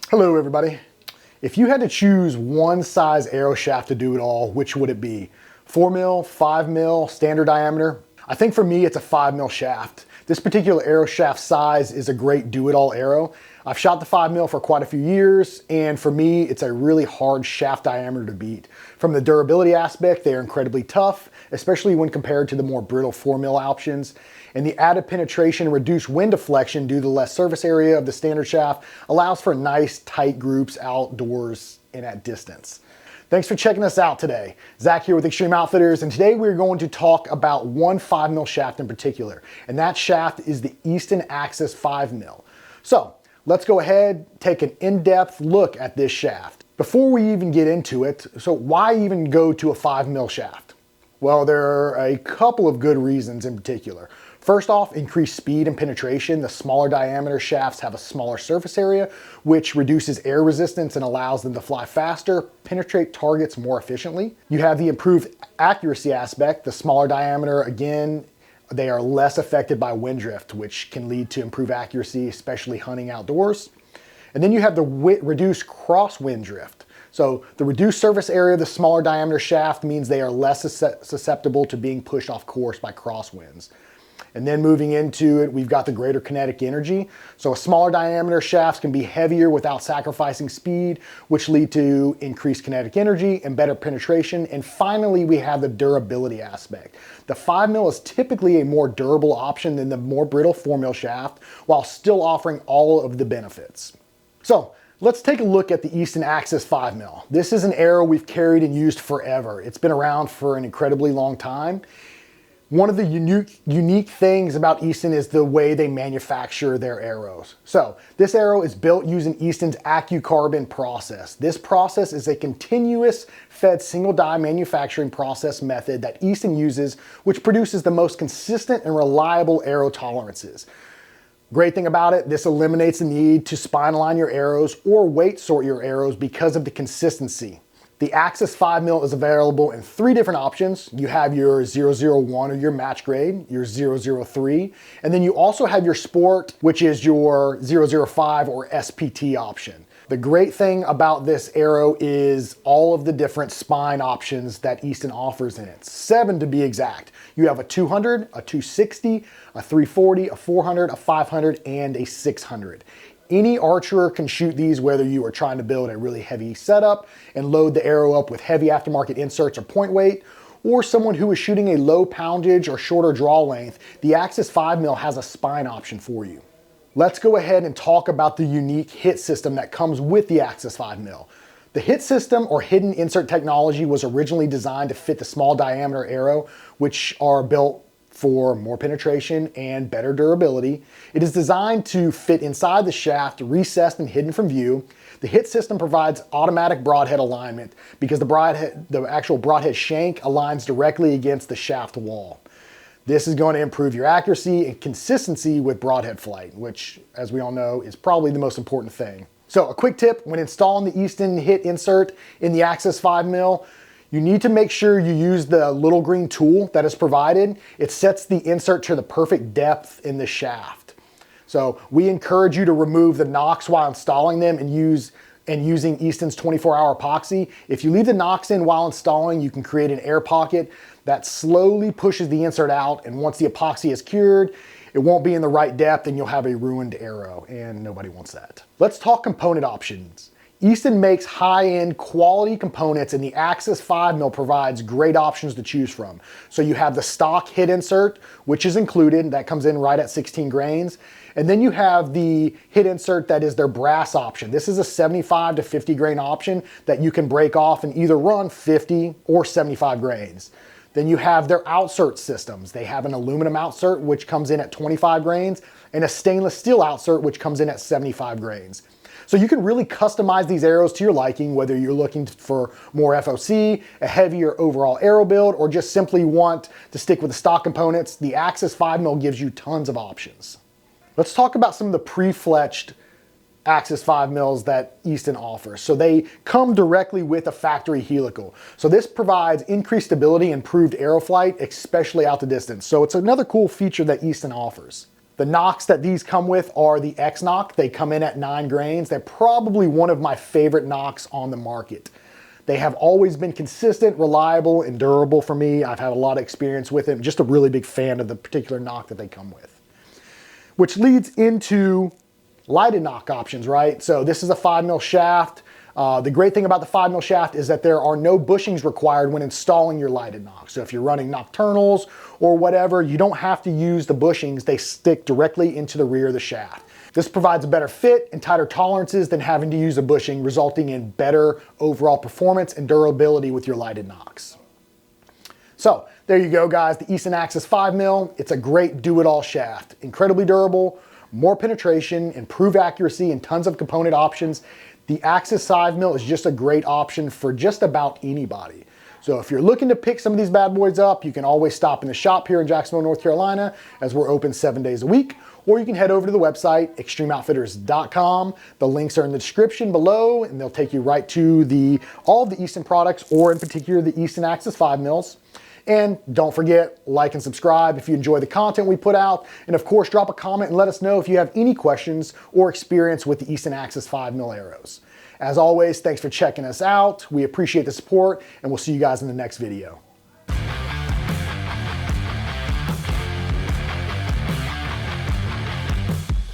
Hello everybody. If you had to choose one size arrow shaft to do it all, which would it be? 4 mil, 5 mil, standard diameter? I think for me it's a 5 mil shaft. This particular arrow shaft size is a great do-it-all arrow. I've shot the 5 mil for quite a few years, and for me it's a really hard shaft diameter to beat. From the durability aspect, they are incredibly tough, especially when compared to the more brittle 4 mil options. And the added penetration and reduced wind deflection due to the less surface area of the standard shaft allows for nice tight groups outdoors and at distance. Thanks for checking us out today. Zach here with Extreme Outfitters, and today we're going to talk about one 5 mil shaft in particular, and that shaft is the Easton Axis 5 mil. So let's go ahead, take an in-depth look at this shaft. Before we even get into it, so why even go to a 5 mil shaft? Well, there are a couple of good reasons in particular. First off, increased speed and penetration. The smaller diameter shafts have a smaller surface area, which reduces air resistance and allows them to fly faster, penetrate targets more efficiently. You have the improved accuracy aspect. The smaller diameter, again, they are less affected by wind drift, which can lead to improved accuracy, especially hunting outdoors. And then you have the reduced crosswind drift. So the reduced surface area of the smaller diameter shaft means they are less susceptible to being pushed off course by crosswinds. And then moving into it, we've got the greater kinetic energy. So a smaller diameter shafts can be heavier without sacrificing speed, which lead to increased kinetic energy and better penetration. And finally, we have the durability aspect. The 5 mil is typically a more durable option than the more brittle 4 mil shaft, while still offering all of the benefits. So let's take a look at the Easton Axis 5 mil. This is an arrow we've carried and used forever. It's been around for an incredibly long time. One of the unique things about Easton is the way they manufacture their arrows. So this arrow is built using Easton's AccuCarbon process. This process is a continuous fed single die manufacturing process method that Easton uses, which produces the most consistent and reliable arrow tolerances. Great thing about it, this eliminates the need to spine align your arrows or weight sort your arrows because of the consistency. The Axis 5 mil is available in 3 different options. You have your 001 or your match grade, your 003, and then you also have your sport, which is your 005 or SPT option. The great thing about this arrow is all of the different spine options that Easton offers in it. 7 to be exact. You have a 200, a 260, a 340, a 400, a 500, and a 600. Any archer can shoot these, whether you are trying to build a really heavy setup and load the arrow up with heavy aftermarket inserts or point weight, or someone who is shooting a low poundage or shorter draw length. The Axis 5 mil has a spine option for you. Let's go ahead and talk about the unique hit system that comes with the Axis 5 mil. The hit system or hidden insert technology was originally designed to fit the small diameter arrow, which are built for more penetration and better durability. It is designed to fit inside the shaft, recessed and hidden from view. The hit system provides automatic broadhead alignment because the actual broadhead shank aligns directly against the shaft wall. This is going to improve your accuracy and consistency with broadhead flight, which, as we all know, is probably the most important thing. So a quick tip, when installing the Easton hit insert in the Axis 5 mil, you need to make sure you use the little green tool that is provided. It sets the insert to the perfect depth in the shaft. So we encourage you to remove the nocks while installing them and using Easton's 24-hour epoxy. If you leave the nocks in while installing, you can create an air pocket that slowly pushes the insert out, and once the epoxy is cured, it won't be in the right depth and you'll have a ruined arrow, and nobody wants that. Let's talk component options. Easton makes high-end quality components, and the Axis 5 mil provides great options to choose from. So you have the stock hit insert, which is included, that comes in right at 16 grains. And then you have the hit insert that is their brass option. This is a 75 to 50 grain option that you can break off and either run 50 or 75 grains. Then you have their outsert systems. They have an aluminum outsert, which comes in at 25 grains, and a stainless steel outsert, which comes in at 75 grains. So you can really customize these arrows to your liking, whether you're looking for more FOC, a heavier overall arrow build, or just simply want to stick with the stock components. The Axis 5 mil gives you tons of options. Let's talk about some of the pre-fletched Axis 5 mils that Easton offers. So they come directly with a factory helical. So this provides increased stability and improved arrow flight, especially out to distance. So it's another cool feature that Easton offers. The nocks that these come with are the X knock. They come in at 9 grains. They're probably one of my favorite nocks on the market. They have always been consistent, reliable, and durable for me. I've had a lot of experience with them. Just a really big fan of the particular knock that they come with. Which leads into lighted knock options, right? So this is a 5mm shaft. The great thing about the 5mm shaft is that there are no bushings required when installing your lighted knock. So if you're running nocturnals or whatever, you don't have to use the bushings. They stick directly into the rear of the shaft. This provides a better fit and tighter tolerances than having to use a bushing, resulting in better overall performance and durability with your lighted nocks. So there you go, guys, the Easton Axis 5mm. It's a great do-it-all shaft. Incredibly durable, more penetration, improved accuracy, and tons of component options. The Axis 5mm is just a great option for just about anybody. So if you're looking to pick some of these bad boys up, you can always stop in the shop here in Jacksonville, North Carolina, as we're open 7 days a week, or you can head over to the website, extremeoutfitters.com. The links are in the description below, and they'll take you right to all of the Easton products, or in particular, the Easton Axis 5mm. And don't forget, like and subscribe if you enjoy the content we put out. And of course, drop a comment and let us know if you have any questions or experience with the Easton Axis 5mm arrows. As always, thanks for checking us out. We appreciate the support, and we'll see you guys in the next video.